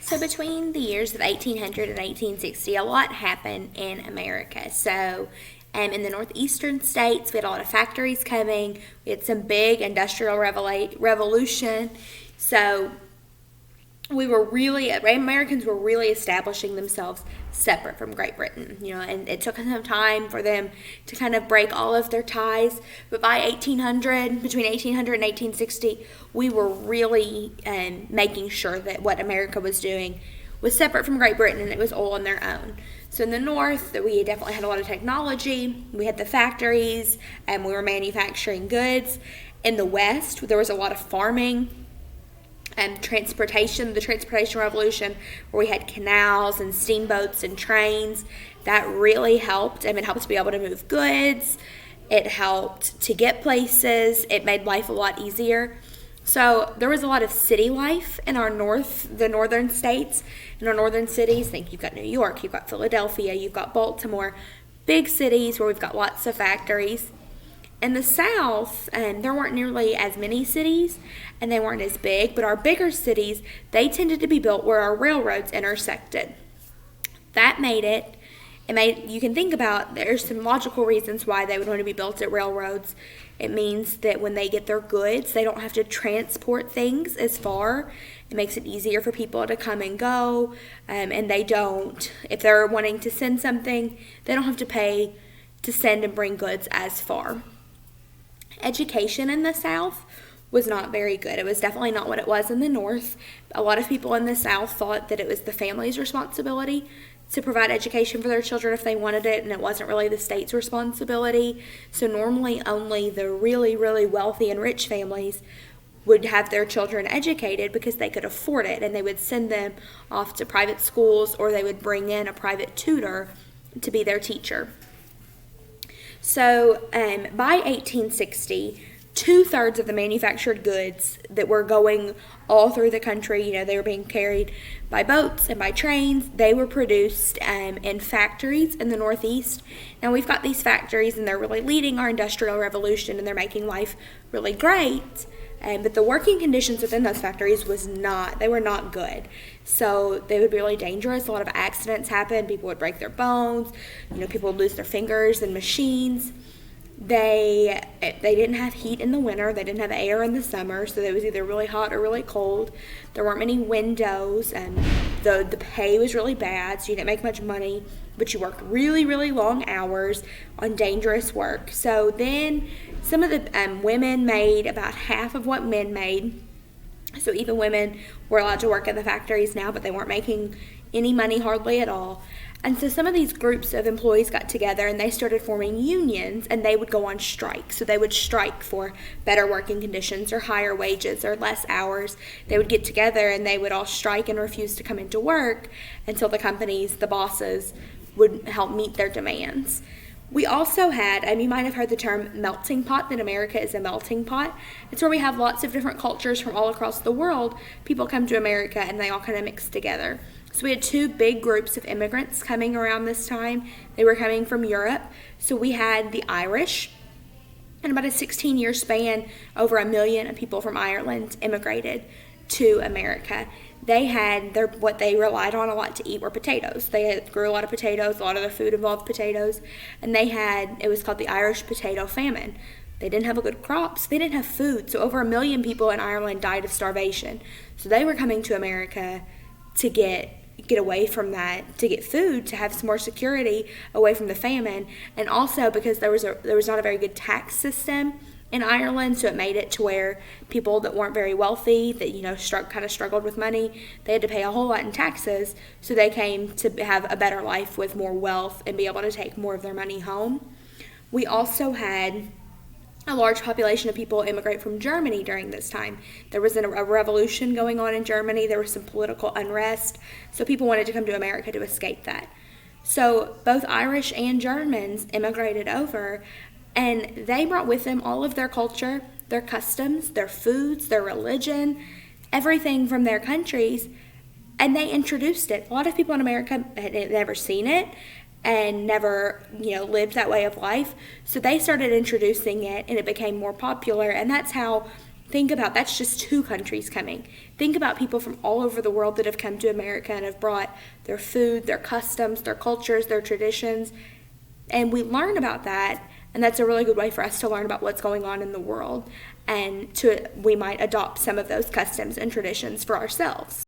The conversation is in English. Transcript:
So between the years of 1800 and 1860, a lot happened in America. So in the northeastern states, we had a lot of factories coming. We had some big industrial revolution. So Americans were really establishing themselves separate from Great Britain, and it took some time for them to kind of break all of their ties. But by 1800, between 1800 and 1860, we were really making sure that what America was doing was separate from Great Britain and it was all on their own. So in the North, we definitely had a lot of technology. We had the factories, and we were manufacturing goods. In the West, there was a lot of farming and the transportation revolution, where we had canals and steamboats and trains. That really helped. It helped to be able to move goods. It helped to get places. It made life a lot easier. So there was a lot of city life in the northern states, in our northern cities. Think you've got New York, you've got Philadelphia, you've got Baltimore, big cities where we've got lots of factories. In the South, there weren't nearly as many cities, and they weren't as big, but our bigger cities, they tended to be built where our railroads intersected. That you can think about, there's some logical reasons why they would want to be built at railroads. It means that when they get their goods, they don't have to transport things as far. It makes it easier for people to come and go, and if they're wanting to send something, they don't have to pay to send and bring goods as far. Education in the South was not very good. It was definitely not what it was in the North. A lot of people in the South thought that it was the family's responsibility to provide education for their children if they wanted it, and it wasn't really the state's responsibility. So normally only the really, really wealthy and rich families would have their children educated because they could afford it, and they would send them off to private schools, or they would bring in a private tutor to be their teacher. So by 1860, 2/3 of the manufactured goods that were going all through the country, they were being carried by boats and by trains. They were produced in factories in the Northeast. Now we've got these factories, and they're really leading our industrial revolution, and they're making life really great. But the working conditions within those factories were not good. So they would be really dangerous. A lot of accidents happened. People would break their bones. People would lose their fingers in machines. They didn't have heat in the winter. They didn't have air in the summer, so it was either really hot or really cold. There weren't many windows, and the pay was really bad, so you didn't make much money, but you worked really, really long hours on dangerous work. So then some of the women made about half of what men made. So even women were allowed to work in the factories now, but they weren't making any money hardly at all. And so some of these groups of employees got together, and they started forming unions, and they would go on strike. So they would strike for better working conditions or higher wages or less hours. They would get together, and they would all strike and refuse to come into work until the bosses, would help meet their demands. We also had, you might have heard the term melting pot, that America is a melting pot. It's where we have lots of different cultures from all across the world. People come to America, and they all kind of mix together. So we had two big groups of immigrants coming around this time. They were coming from Europe. So we had the Irish. In about a 16-year span, over 1 million people from Ireland immigrated to America. They had what they relied on a lot to eat were potatoes. They grew a lot of potatoes. A lot of their food involved potatoes. And it was called the Irish potato famine. They didn't have a good crop, so they didn't have food. So over 1 million people in Ireland died of starvation. So they were coming to America to get away from that, to get food, to have some more security away from the famine, and also because there was not a very good tax system in Ireland, so it made it to where people that weren't very wealthy, that kind of struggled with money, they had to pay a whole lot in taxes, so they came to have a better life with more wealth and be able to take more of their money home. We also had a large population of people immigrate from Germany during this time. There was a revolution going on in Germany. There was some political unrest, so people wanted to come to America to escape that. So both Irish and Germans immigrated over, and they brought with them all of their culture, their customs, their foods, their religion, everything from their countries, and they introduced it. A lot of people in America had never seen it and never, lived that way of life. So they started introducing it, and it became more popular, and that's how think about that's just 2 countries coming. Think about people from all over the world that have come to America and have brought their food, their customs, their cultures, their traditions, and we learn about that, and that's a really good way for us to learn about what's going on in the world, and we might adopt some of those customs and traditions for ourselves.